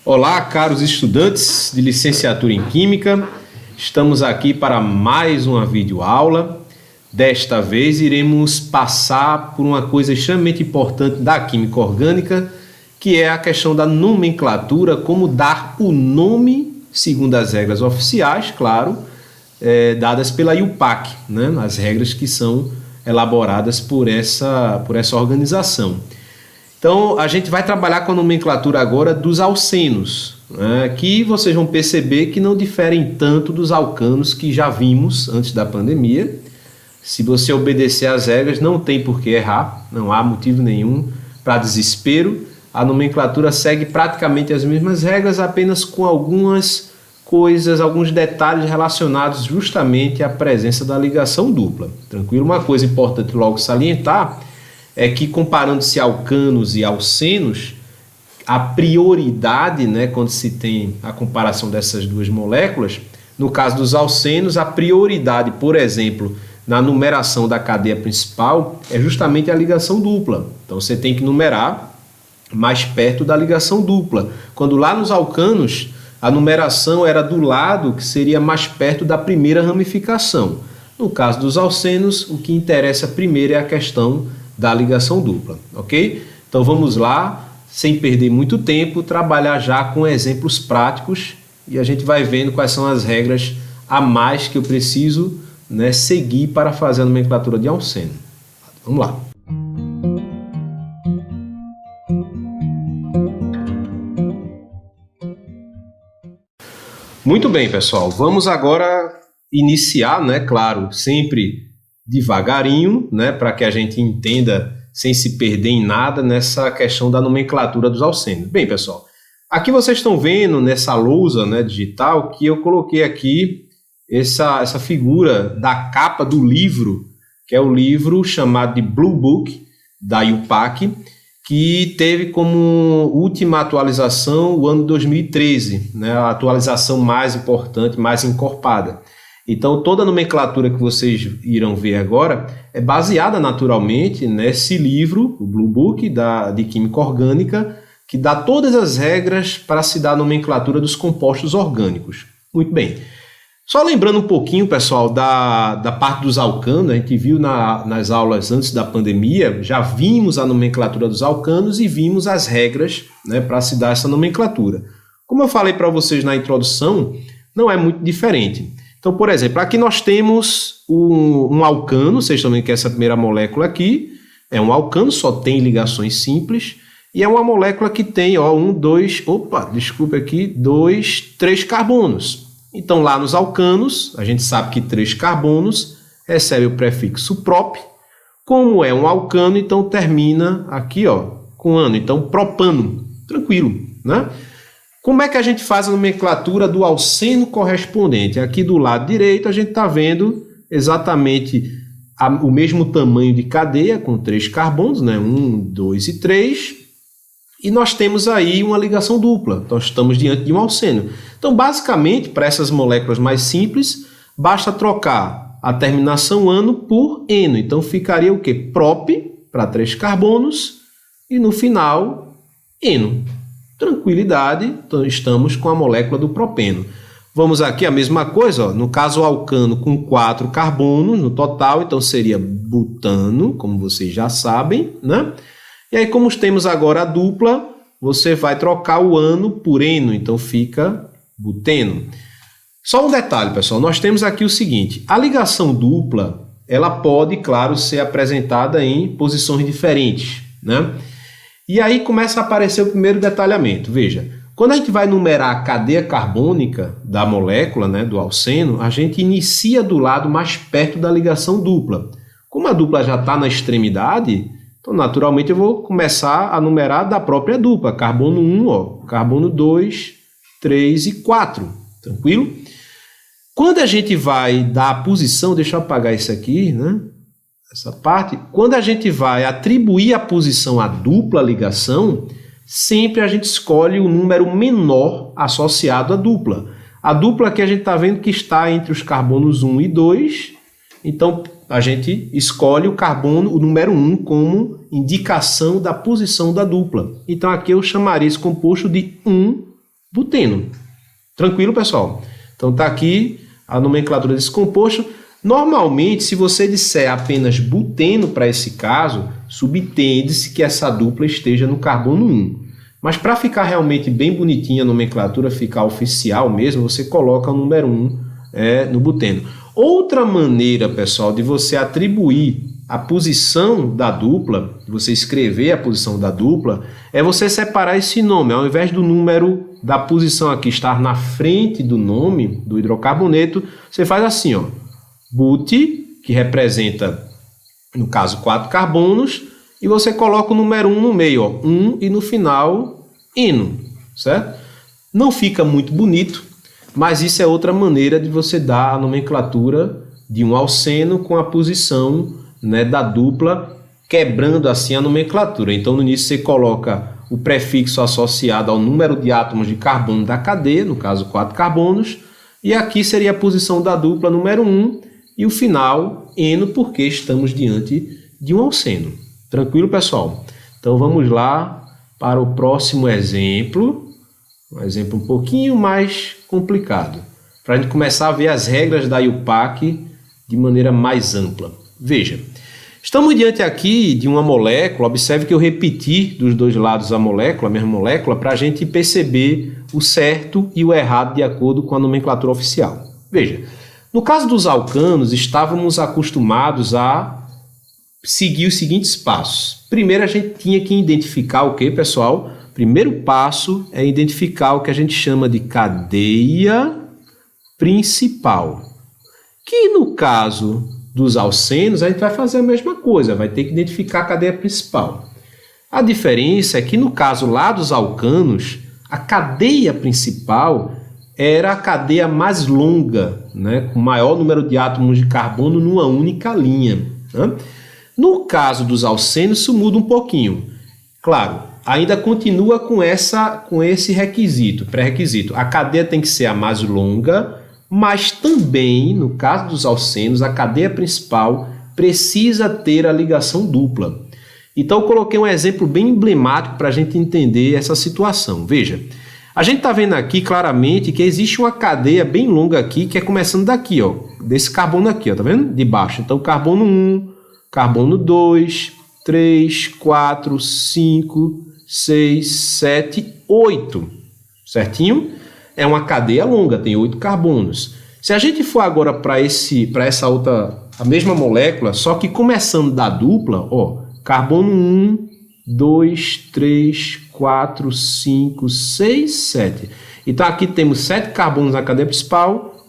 Olá, caros estudantes de licenciatura em Química. Estamos aqui para mais uma videoaula. Desta vez iremos passar por uma coisa extremamente importante da química orgânica, que é a questão da nomenclatura, como dar o nome, segundo as regras oficiais, claro, dadas pela IUPAC, né? As regras que são elaboradas por essa organização. Então, a gente vai trabalhar com a nomenclatura agora dos alcenos, né, que vocês vão perceber que não diferem tanto dos alcanos que já vimos antes da pandemia. Se você obedecer às regras, não tem por que errar, não há motivo nenhum para desespero. A nomenclatura segue praticamente as mesmas regras, apenas com algumas coisas, alguns detalhes relacionados justamente à presença da ligação dupla. Tranquilo? Uma coisa importante logo salientar é que, comparando-se alcanos e alcenos, a prioridade, né, quando se tem a comparação dessas duas moléculas, no caso dos alcenos, a prioridade, por exemplo, na numeração da cadeia principal, é justamente a ligação dupla. Então, você tem que numerar mais perto da ligação dupla. Quando lá nos alcanos, a numeração era do lado que seria mais perto da primeira ramificação. No caso dos alcenos, o que interessa primeiro é a questão da ligação dupla, ok? Então vamos lá, sem perder muito tempo, trabalhar já com exemplos práticos e a gente vai vendo quais são as regras a mais que eu preciso, né, seguir para fazer a nomenclatura de alceno. Vamos lá. Muito bem, pessoal, vamos agora iniciar, né, claro, sempre devagarinho, né, para que a gente entenda sem se perder em nada nessa questão da nomenclatura dos alcenos. Bem, pessoal, aqui vocês estão vendo nessa lousa, né, digital que eu coloquei aqui essa figura da capa do livro, que é o livro chamado de Blue Book da IUPAC, que teve como última atualização o ano 2013, né, a atualização mais importante, mais encorpada. Então, toda a nomenclatura que vocês irão ver agora é baseada naturalmente nesse livro, o Blue Book de Química Orgânica, que dá todas as regras para se dar a nomenclatura dos compostos orgânicos. Muito bem. Só lembrando um pouquinho, pessoal, da parte dos alcanos, a gente viu nas aulas antes da pandemia, já vimos a nomenclatura dos alcanos e vimos as regras, né, para se dar essa nomenclatura. Como eu falei para vocês na introdução, não é muito diferente. Então, por exemplo, aqui nós temos um alcano, vocês estão vendo que essa primeira molécula aqui é um alcano, só tem ligações simples, e é uma molécula que tem, três carbonos. Então, lá nos alcanos, a gente sabe que 3 carbonos recebe o prefixo prop, como é um alcano, então termina aqui, com ano, então propano, tranquilo, né? Como é que a gente faz a nomenclatura do alceno correspondente? Aqui do lado direito a gente está vendo exatamente o mesmo tamanho de cadeia, com 3 carbonos, né? 1, 2 e 3. E nós temos aí uma ligação dupla. Então estamos diante de um alceno. Então, basicamente, para essas moléculas mais simples, basta trocar a terminação ano por eno. Então ficaria o quê? Prop, para 3 carbonos, e no final, eno. Tranquilidade, então estamos com a molécula do propeno. Vamos aqui a mesma coisa, no caso o alcano com 4 carbonos no total, então seria butano, como vocês já sabem, né? E aí, como temos agora a dupla, você vai trocar o ano por eno, então fica buteno. Só um detalhe, pessoal, nós temos aqui o seguinte, a ligação dupla, ela pode, claro, ser apresentada em posições diferentes, né? E aí começa a aparecer o primeiro detalhamento. Veja, quando a gente vai numerar a cadeia carbônica da molécula, né, do alceno, a gente inicia do lado mais perto da ligação dupla. Como a dupla já está na extremidade, então naturalmente eu vou começar a numerar da própria dupla. Carbono 1, carbono 2, 3 e 4. Tranquilo? Quando a gente vai dar a posição, deixa eu apagar isso aqui, né? Essa parte, quando a gente vai atribuir a posição à dupla ligação, sempre a gente escolhe o número menor associado à dupla. A dupla que a gente está vendo que está entre os carbonos 1 e 2, então a gente escolhe o carbono, o número 1, como indicação da posição da dupla. Então aqui eu chamaria esse composto de 1 buteno. Tranquilo, pessoal? Então está aqui a nomenclatura desse composto. Normalmente, se você disser apenas buteno para esse caso, subentende-se que essa dupla esteja no carbono 1. Mas para ficar realmente bem bonitinha a nomenclatura, ficar oficial mesmo, você coloca o número 1 no buteno. Outra maneira, pessoal, de você atribuir a posição da dupla, de você escrever a posição da dupla, é você separar esse nome. Ao invés do número da posição aqui estar na frente do nome do hidrocarboneto, você faz assim, ó, but, que representa, no caso, 4 carbonos, e você coloca o número 1 no meio, ó, 1, e no final, eno, certo? Não fica muito bonito, mas isso é outra maneira de você dar a nomenclatura de um alceno com a posição, né, da dupla, quebrando assim a nomenclatura. Então, no início você coloca o prefixo associado ao número de átomos de carbono da cadeia, no caso 4 carbonos, e aqui seria a posição da dupla número 1, e o final, eno, porque estamos diante de um alceno. Tranquilo, pessoal? Então, vamos lá para o próximo exemplo. Um exemplo um pouquinho mais complicado, para a gente começar a ver as regras da IUPAC de maneira mais ampla. Veja, estamos diante aqui de uma molécula. Observe que eu repeti dos dois lados a mesma molécula, para a gente perceber o certo e o errado de acordo com a nomenclatura oficial. Veja, no caso dos alcanos, estávamos acostumados a seguir os seguintes passos. Primeiro, a gente tinha que identificar o que, pessoal? Primeiro passo é identificar o que a gente chama de cadeia principal. Que no caso dos alcenos, a gente vai fazer a mesma coisa, vai ter que identificar a cadeia principal. A diferença é que no caso lá dos alcanos, a cadeia principal era a cadeia mais longa, né, com maior número de átomos de carbono numa única linha, né? No caso dos alcenos, isso muda um pouquinho. Claro, ainda continua com esse requisito, pré-requisito. A cadeia tem que ser a mais longa, mas também, no caso dos alcenos, a cadeia principal precisa ter a ligação dupla. Então, eu coloquei um exemplo bem emblemático para a gente entender essa situação. Veja, a gente está vendo aqui claramente que existe uma cadeia bem longa aqui, que é começando daqui, ó, desse carbono aqui, ó, tá vendo? De baixo. Então, carbono 1, carbono 2, 3, 4, 5, 6, 7, 8. Certinho? É uma cadeia longa, tem 8 carbonos. Se a gente for agora para essa outra, a mesma molécula, só que começando da dupla, ó, carbono 1, 2, 3, 4, 5, 6, 7. Então aqui temos 7 carbonos na cadeia principal,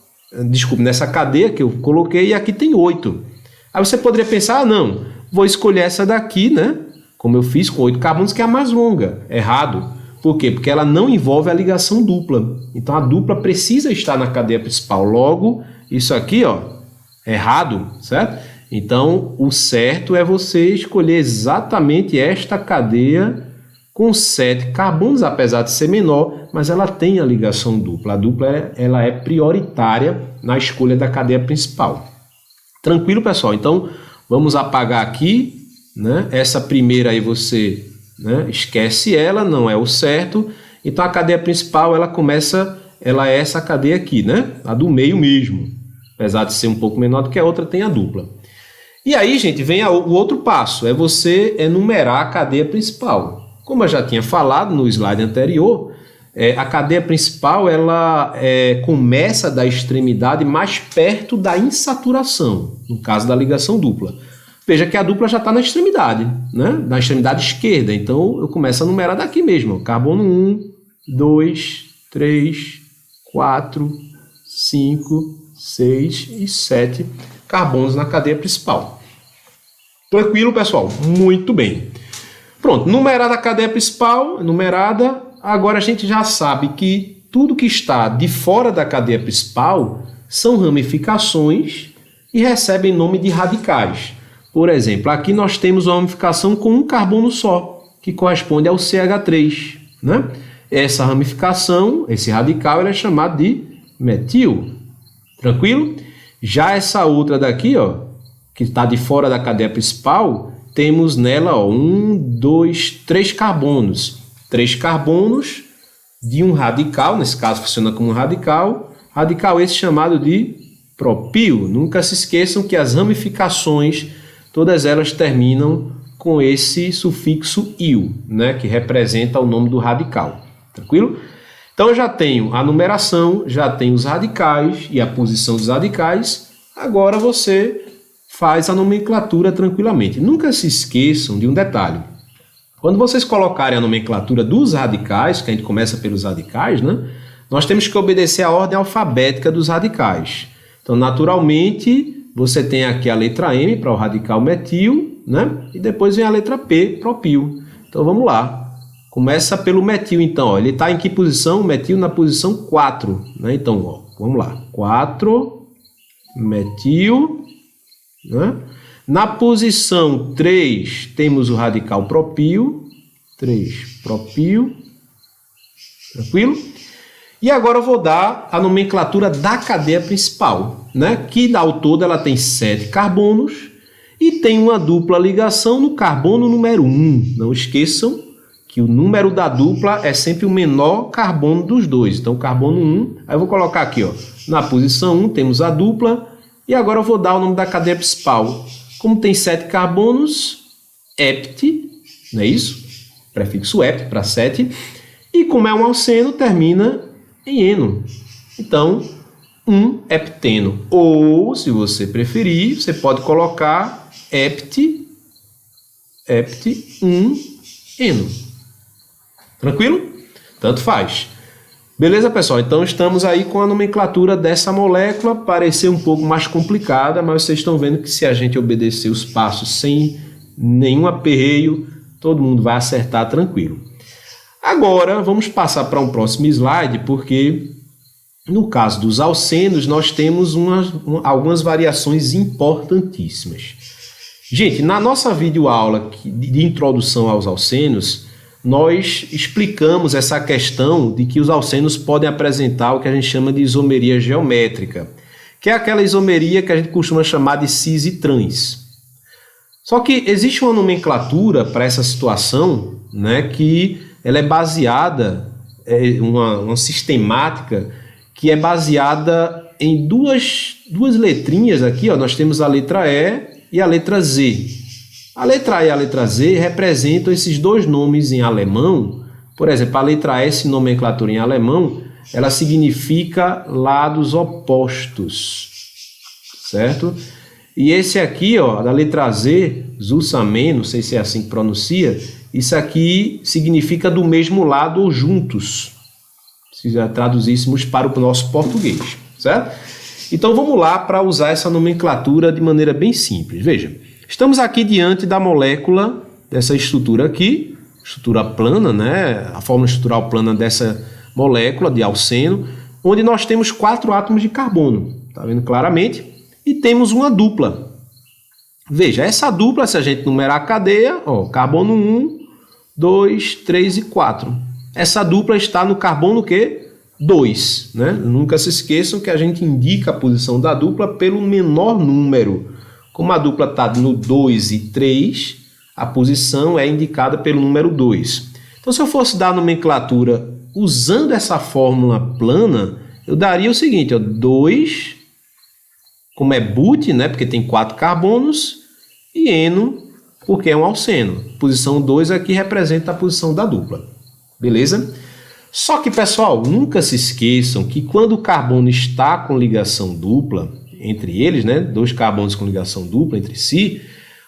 nessa cadeia que eu coloquei, e aqui tem 8. Aí você poderia pensar, não, vou escolher essa daqui, né? Como eu fiz com 8 carbonos, que é a mais longa. Errado. Por quê? Porque ela não envolve a ligação dupla. Então a dupla precisa estar na cadeia principal. Logo, isso aqui, ó, errado, certo? Então o certo é você escolher exatamente esta cadeia com 7 carbonos, apesar de ser menor, mas ela tem a ligação dupla. A dupla ela é prioritária na escolha da cadeia principal. Tranquilo, pessoal? Então, vamos apagar aqui, né? Essa primeira aí você, né, esquece ela, não é o certo. Então, a cadeia principal, ela é essa cadeia aqui, né? A do meio mesmo. Apesar de ser um pouco menor do que a outra, tem a dupla. E aí, gente, vem o outro passo. É você enumerar a cadeia principal. Como eu já tinha falado no slide anterior, a cadeia principal ela começa da extremidade mais perto da insaturação, no caso da ligação dupla. Veja que a dupla já está na extremidade, né? Na extremidade esquerda. Então, eu começo a numerar daqui mesmo. Carbono 1, 2, 3, 4, 5, 6 e 7 carbonos na cadeia principal. Tranquilo, pessoal? Muito bem. Pronto, numerada a cadeia principal, numerada. Agora a gente já sabe que tudo que está de fora da cadeia principal são ramificações e recebem nome de radicais. Por exemplo, aqui nós temos uma ramificação com um carbono só, que corresponde ao CH3, né? Essa ramificação, esse radical, ele é chamado de metil. Tranquilo? Já essa outra daqui, ó, que está de fora da cadeia principal, temos nela 1, 2, 3 carbonos. 3 carbonos de um radical, nesse caso funciona como um radical esse chamado de propil. Nunca se esqueçam que as ramificações, todas elas terminam com esse sufixo -il, né, que representa o nome do radical. Tranquilo? Então eu já tenho a numeração, já tenho os radicais e a posição dos radicais. Agora você faz a nomenclatura tranquilamente. Nunca se esqueçam de um detalhe. Quando vocês colocarem a nomenclatura dos radicais, que a gente começa pelos radicais, né, nós temos que obedecer a ordem alfabética dos radicais. Então, naturalmente, você tem aqui a letra M para o radical metil, né, e depois vem a letra P, propil. Então, vamos lá. Começa pelo metil, então. Ó, ele está em que posição? O metil na posição 4. Né? Então, ó, vamos lá. 4, metil. Né? Na posição 3, temos o radical propil. 3, propil. Tranquilo? E agora eu vou dar a nomenclatura da cadeia principal, né? Que ao todo ela tem 7 carbonos e tem uma dupla ligação no carbono número 1. Não esqueçam que o número da dupla é sempre o menor carbono dos dois. Então, carbono 1, aí eu vou colocar aqui, ó, na posição 1 temos a dupla, e agora eu vou dar o nome da cadeia principal. Como tem 7 carbonos, hept, não é isso? Prefixo hept para 7, e como é um alceno, termina em eno. Então, um hepteno. Ou, se você preferir, você pode colocar hept, eno. Tranquilo? Tanto faz. Beleza, pessoal? Então estamos aí com a nomenclatura dessa molécula. Pareceu um pouco mais complicada, mas vocês estão vendo que se a gente obedecer os passos sem nenhum aperreio, todo mundo vai acertar tranquilo. Agora vamos passar para um próximo slide, porque no caso dos alcenos nós temos algumas variações importantíssimas. Gente, na nossa videoaula de introdução aos alcenos, nós explicamos essa questão de que os alcenos podem apresentar o que a gente chama de isomeria geométrica, que é aquela isomeria que a gente costuma chamar de cis e trans. Só que existe uma nomenclatura para essa situação, né, que ela é baseada, uma sistemática que é baseada em duas letrinhas aqui, ó, nós temos a letra E e a letra Z. A letra E e a letra Z representam esses dois nomes em alemão. Por exemplo, a letra S, nomenclatura em alemão, ela significa lados opostos, certo? E esse aqui, ó, da letra Z, zusammen, não sei se é assim que pronuncia, isso aqui significa do mesmo lado ou juntos, se já traduzíssemos para o nosso português, certo? Então vamos lá para usar essa nomenclatura de maneira bem simples. Veja, estamos aqui diante da molécula dessa estrutura aqui, estrutura plana, né? A fórmula estrutural plana dessa molécula de alceno, onde nós temos 4 átomos de carbono, tá vendo claramente? E temos uma dupla. Veja, essa dupla, se a gente numerar a cadeia, ó, carbono 1, 2, 3 e 4. Essa dupla está no carbono o quê? 2, né? Nunca se esqueçam que a gente indica a posição da dupla pelo menor número. Como a dupla está no 2 e 3, a posição é indicada pelo número 2. Então, se eu fosse dar a nomenclatura usando essa fórmula plana, eu daria o seguinte, ó, 2, como é but, né, porque tem 4 carbonos, e eno, porque é um alceno. Posição 2 aqui representa a posição da dupla. Beleza? Só que, pessoal, nunca se esqueçam que quando o carbono está com ligação dupla entre eles, né, 2 carbonos com ligação dupla entre si,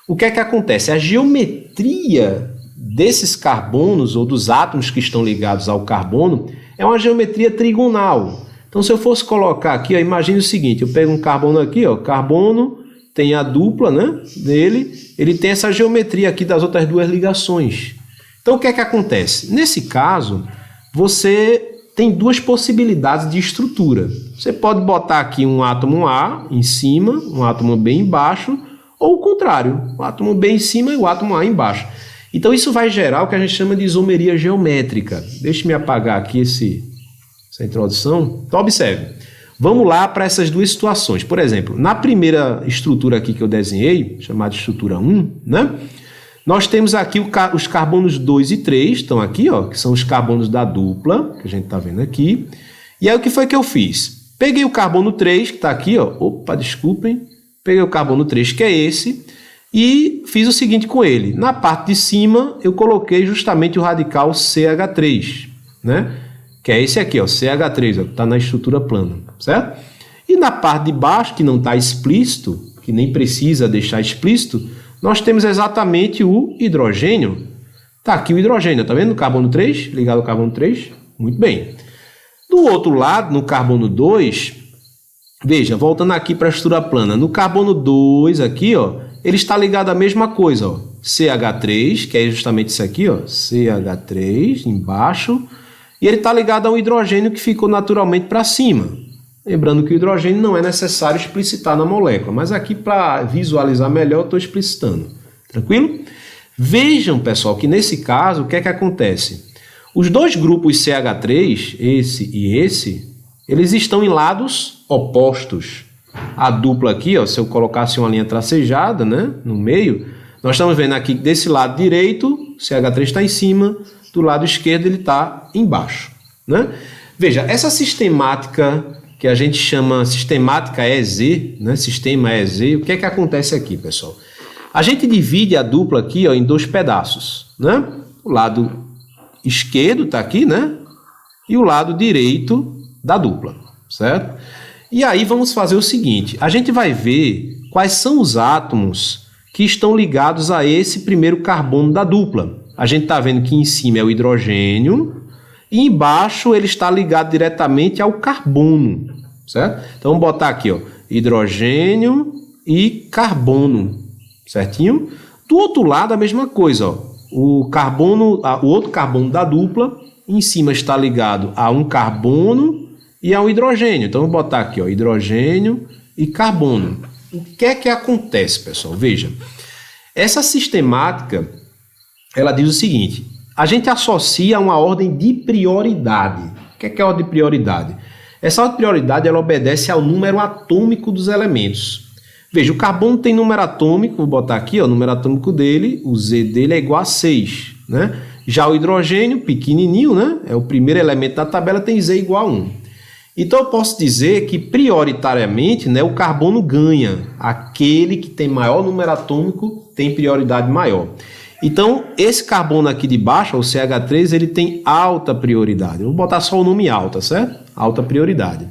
o que é que acontece? A geometria desses carbonos ou dos átomos que estão ligados ao carbono é uma geometria trigonal. Então, se eu fosse colocar aqui, ó, imagine o seguinte, eu pego um carbono aqui, ó, carbono tem a dupla, né, dele, ele tem essa geometria aqui das outras 2 ligações. Então, o que é que acontece? Nesse caso, você tem 2 possibilidades de estrutura. Você pode botar aqui um átomo A em cima, um átomo B embaixo, ou o contrário, o átomo B em cima e o átomo A embaixo. Então isso vai gerar o que a gente chama de isomeria geométrica. Deixe-me apagar aqui essa introdução. Então observe, vamos lá para essas 2 situações. Por exemplo, na primeira estrutura aqui que eu desenhei, chamada estrutura 1, né? Nós temos aqui os carbonos 2 e 3, estão aqui, ó, que são os carbonos da dupla, que a gente está vendo aqui. E aí o que foi que eu fiz? Peguei o carbono 3, que está aqui, ó. Opa, desculpem. Peguei o carbono 3, que é esse, e fiz o seguinte com ele. Na parte de cima, eu coloquei justamente o radical CH3, né? Que é esse aqui, ó, CH3, que está na estrutura plana, certo? E na parte de baixo, que não está explícito, que nem precisa deixar explícito, nós temos exatamente o hidrogênio. Está aqui o hidrogênio, está vendo? No carbono 3, ligado ao carbono 3. Muito bem. Do outro lado, no carbono 2, veja, voltando aqui para a estrutura plana, no carbono 2 aqui, ó, ele está ligado à mesma coisa, ó, CH3, que é justamente isso aqui, ó, CH3 embaixo, e ele está ligado ao hidrogênio que ficou naturalmente para cima. Lembrando que o hidrogênio não é necessário explicitar na molécula, mas aqui para visualizar melhor eu estou explicitando. Tranquilo? Vejam, pessoal, que nesse caso, o que é que acontece? Os dois grupos CH3, esse e esse, eles estão em lados opostos. A dupla aqui, ó, se eu colocasse uma linha tracejada, né, no meio, nós estamos vendo aqui que desse lado direito, o CH3 está em cima, do lado esquerdo ele está embaixo, né? Veja, essa sistemática que a gente chama sistemática EZ, né? Sistema EZ, o que é que acontece aqui, pessoal? A gente divide a dupla aqui, ó, em dois pedaços, né? O lado esquerdo está aqui, né? E o lado direito da dupla, certo? E aí vamos fazer o seguinte, a gente vai ver quais são os átomos que estão ligados a esse primeiro carbono da dupla. A gente está vendo que em cima é o hidrogênio, e embaixo ele está ligado diretamente ao carbono, certo? Então vamos botar aqui, ó, hidrogênio e carbono, certinho? Do outro lado a mesma coisa, ó, o outro carbono da dupla, em cima está ligado a um carbono e a um hidrogênio. Então vamos botar aqui, ó, hidrogênio e carbono. O que é que acontece, pessoal? Veja, essa sistemática, ela diz o seguinte: a gente associa uma ordem de prioridade. O que é a ordem de prioridade? Essa ordem de prioridade ela obedece ao número atômico dos elementos. Veja, o carbono tem número atômico, vou botar aqui, ó, o número atômico dele, o Z dele é igual a 6, né? Já o hidrogênio, pequenininho, né? É o primeiro elemento da tabela, tem Z igual a 1. Então eu posso dizer que prioritariamente, né, o carbono ganha. Aquele que tem maior número atômico tem prioridade maior. Então, esse carbono aqui de baixo, o CH3, ele tem alta prioridade. Eu vou botar só o nome alta, certo? Alta prioridade.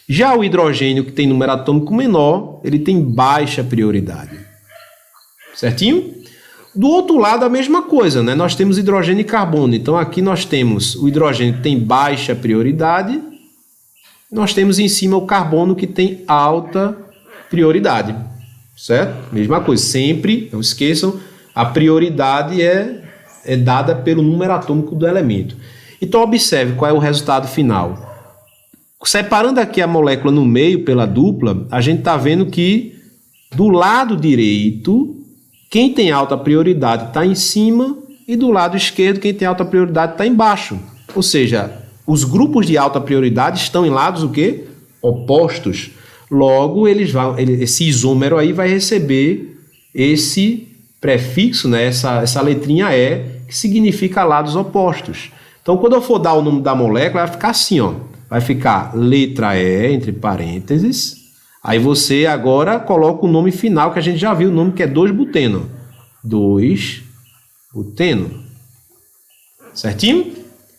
Já o hidrogênio, que tem número atômico menor, ele tem baixa prioridade. Certinho? Do outro lado, a mesma coisa, né? Nós temos hidrogênio e carbono. Então, aqui nós temos o hidrogênio que tem baixa prioridade. Nós temos em cima o carbono que tem alta prioridade. Certo? Mesma coisa. Sempre, não esqueçam, a prioridade é dada pelo número atômico do elemento. Então, observe qual é o resultado final. Separando aqui a molécula no meio pela dupla, a gente está vendo que do lado direito, quem tem alta prioridade está em cima e do lado esquerdo, quem tem alta prioridade está embaixo. Ou seja, os grupos de alta prioridade estão em lados o quê? Opostos. Logo, esse isômero aí vai receber esse prefixo, né? essa letrinha E, que significa lados opostos. Então, quando eu for dar o nome da molécula, vai ficar assim, ó. Vai ficar letra E, entre parênteses. Aí você agora coloca o nome final, que a gente já viu, o nome que é 2-buteno. 2-buteno. Certinho?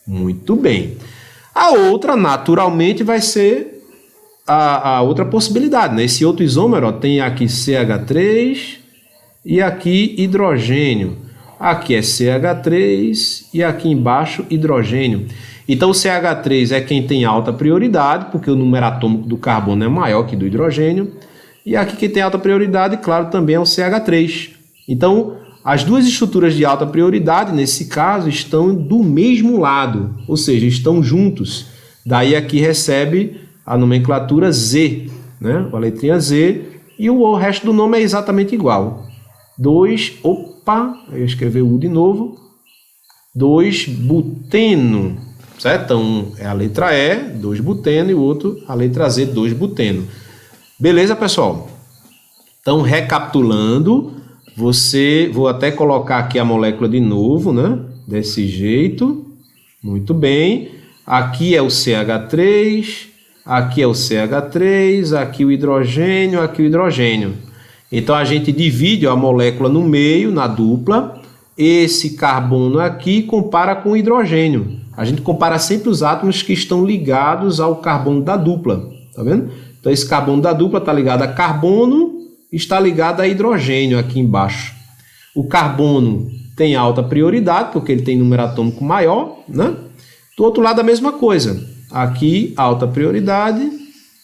Muito bem. A outra, naturalmente, vai ser a outra possibilidade, né? Esse outro isômero, ó, tem aqui CH3 e aqui hidrogênio. Aqui é CH3 e aqui embaixo hidrogênio. Então o CH3 é quem tem alta prioridade, porque o número atômico do carbono é maior que do hidrogênio. E aqui quem tem alta prioridade, claro, também é o CH3. Então as duas estruturas de alta prioridade, nesse caso, estão do mesmo lado, ou seja, estão juntos. Daí aqui recebe a nomenclatura Z, né? A letrinha Z, e o resto do nome é exatamente igual. Eu ia escrever U de novo. 2-buteno, certo? Então, é a letra E, 2-buteno, e o outro, a letra Z, 2-buteno. Beleza, pessoal? Então, recapitulando, vou até colocar aqui a molécula de novo, né? Desse jeito. Muito bem. Aqui é o CH3, aqui é o CH3, aqui o hidrogênio, aqui o hidrogênio. Então a gente divide a molécula no meio, na dupla. Esse carbono aqui compara com o hidrogênio. A gente compara sempre os átomos que estão ligados ao carbono da dupla. Tá vendo? Então esse carbono da dupla está ligado a carbono, está ligado a hidrogênio aqui embaixo. O carbono tem alta prioridade, porque ele tem número atômico maior, né? Do outro lado a mesma coisa. Aqui alta prioridade,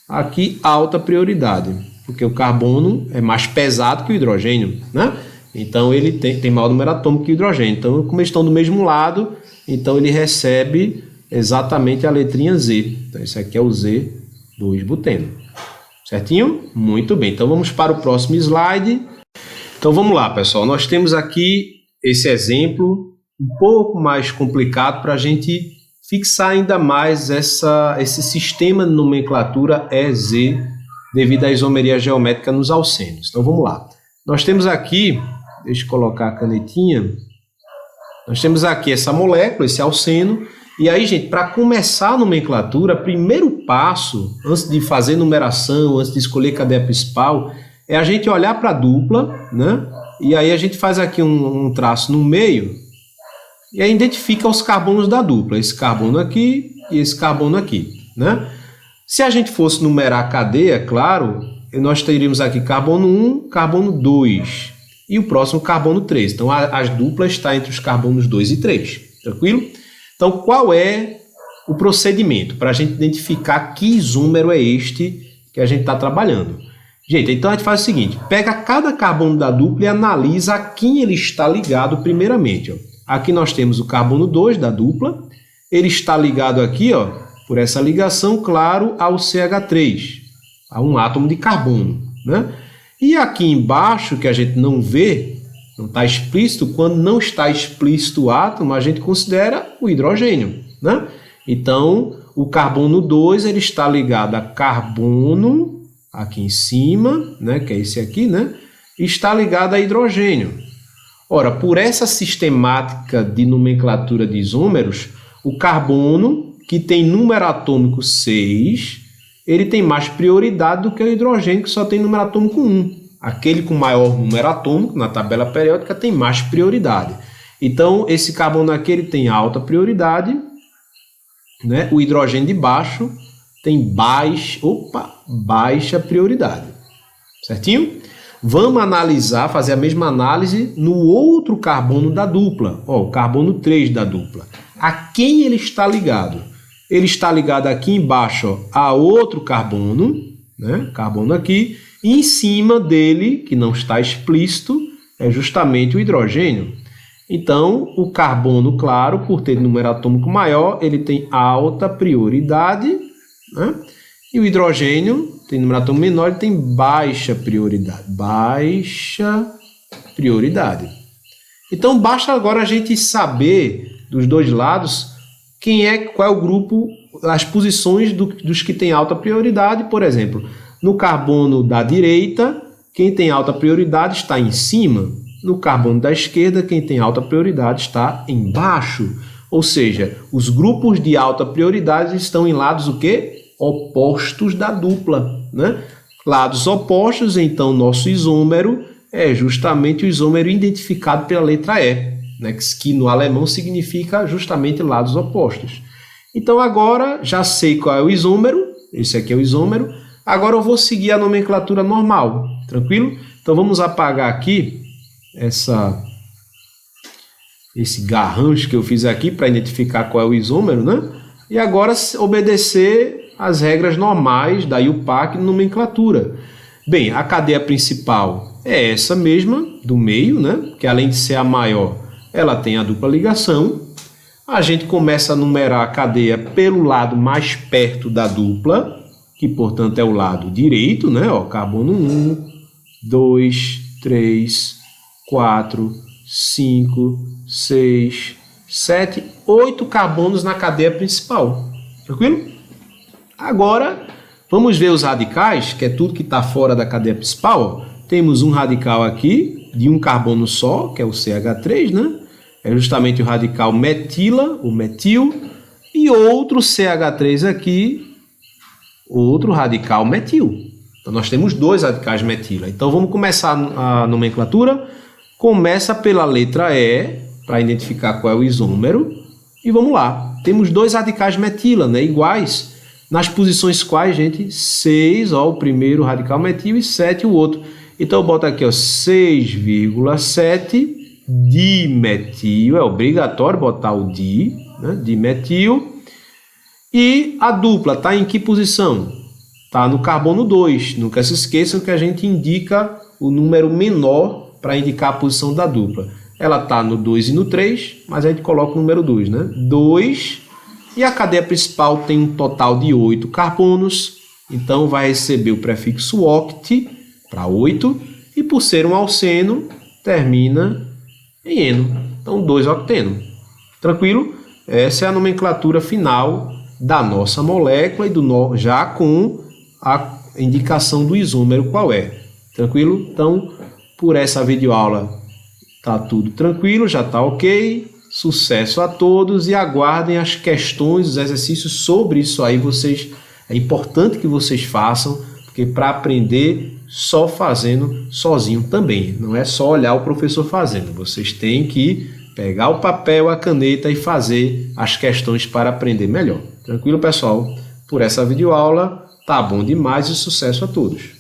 aqui alta prioridade, porque o carbono é mais pesado que o hidrogênio, né? Então ele tem maior número atômico que o hidrogênio. Então, como eles estão do mesmo lado, então ele recebe exatamente a letrinha Z. Então esse aqui é o Z2-buteno. Certinho? Muito bem. Então vamos para o próximo slide. Então vamos lá, pessoal. Nós temos aqui esse exemplo um pouco mais complicado para a gente fixar ainda mais esse sistema de nomenclatura EZ devido à isomeria geométrica nos alcenos. Então vamos lá. Nós temos aqui, deixa eu colocar a canetinha, nós temos aqui essa molécula, esse alceno, e aí, gente, para começar a nomenclatura, primeiro passo, antes de fazer numeração, antes de escolher cadeia principal, é a gente olhar para a dupla, né? E aí a gente faz aqui um traço no meio, e aí identifica os carbonos da dupla, esse carbono aqui e esse carbono aqui, né? Se a gente fosse numerar a cadeia, claro, nós teríamos aqui carbono 1, carbono 2 e o próximo carbono 3. Então, as duplas estão entre os carbonos 2 e 3, tranquilo? Então, qual é o procedimento para a gente identificar que isômero é este que a gente está trabalhando? Gente, então a gente faz o seguinte, pega cada carbono da dupla e analisa a quem ele está ligado primeiramente, ó. Aqui nós temos o carbono 2 da dupla, ele está ligado aqui, ó, por essa ligação, claro, ao CH3, a um átomo de carbono, né? E aqui embaixo, que a gente não vê, não está explícito, quando não está explícito o átomo, a gente considera o hidrogênio, né? Então, o carbono 2 ele está ligado a carbono, aqui em cima, né, que é esse aqui, né? E está ligado a hidrogênio. Ora, por essa sistemática de nomenclatura de isômeros, o carbono, que tem número atômico 6, ele tem mais prioridade do que o hidrogênio, que só tem número atômico 1. Aquele com maior número atômico, na tabela periódica, tem mais prioridade. Então, esse carbono aqui ele tem alta prioridade, né? O hidrogênio de baixo tem baixa prioridade. Certinho? Vamos analisar, fazer a mesma análise no outro carbono da dupla, ó, o carbono 3 da dupla. A quem ele está ligado? Ele está ligado aqui embaixo, ó, a outro carbono, né? Carbono aqui, e em cima dele, que não está explícito, é justamente o hidrogênio. Então, o carbono, claro, por ter número atômico maior, ele tem alta prioridade, né? E o hidrogênio tem número atômico menor, ele tem baixa prioridade. Então, basta agora a gente saber dos dois lados qual é o grupo, as posições dos que têm alta prioridade. Por exemplo, no carbono da direita, quem tem alta prioridade está em cima. No carbono da esquerda, quem tem alta prioridade está embaixo. Ou seja, os grupos de alta prioridade estão em lados o quê? Opostos da dupla, né? Lados opostos, então nosso isômero é justamente o isômero identificado pela letra E, né? Que no alemão significa justamente lados opostos. Então agora já sei qual é o isômero, esse aqui é o isômero, agora eu vou seguir a nomenclatura normal, tranquilo? Então vamos apagar aqui esse garrancho que eu fiz aqui para identificar qual é o isômero, né? E agora obedecer as regras normais da IUPAC nomenclatura. Bem, a cadeia principal é essa mesma, do meio, né? Que além de ser a maior, ela tem a dupla ligação. A gente começa a numerar a cadeia pelo lado mais perto da dupla, que portanto é o lado direito, né? Ó, carbono 1, 2, 3, 4, 5, 6, 7, 8 carbonos na cadeia principal. Tranquilo? Agora, vamos ver os radicais, que é tudo que está fora da cadeia principal. Temos um radical aqui, de um carbono só, que é o CH3, né? É justamente o radical metila, o metil, e outro CH3 aqui, outro radical metil. Então, nós temos dois radicais metila. Então, vamos começar a nomenclatura. Começa pela letra E, para identificar qual é o isômero. E vamos lá. Temos dois radicais metila, né, iguais, nas posições quais, gente? 6, ó, o primeiro radical metil, e 7 o outro. Então, eu boto aqui, ó, 6,7 dimetil. É obrigatório botar o di, né, dimetil. E a dupla está em que posição? Está no carbono 2. Nunca se esqueçam que a gente indica o número menor para indicar a posição da dupla. Ela está no 2 e no 3, mas a gente coloca o número 2, né? 2, e a cadeia principal tem um total de 8 carbonos, então vai receber o prefixo oct para 8, e por ser um alceno, termina em eno. Então, 2-octeno. Tranquilo? Essa é a nomenclatura final da nossa molécula e já com a indicação do isômero qual é. Tranquilo? Então, por essa videoaula tá tudo tranquilo, já tá ok. Sucesso a todos e aguardem as questões, os exercícios sobre isso aí. É importante que vocês façam, porque para aprender só fazendo sozinho também. Não é só olhar o professor fazendo. Vocês têm que pegar o papel, a caneta e fazer as questões para aprender melhor. Tranquilo, pessoal? Por essa videoaula, tá bom demais e sucesso a todos!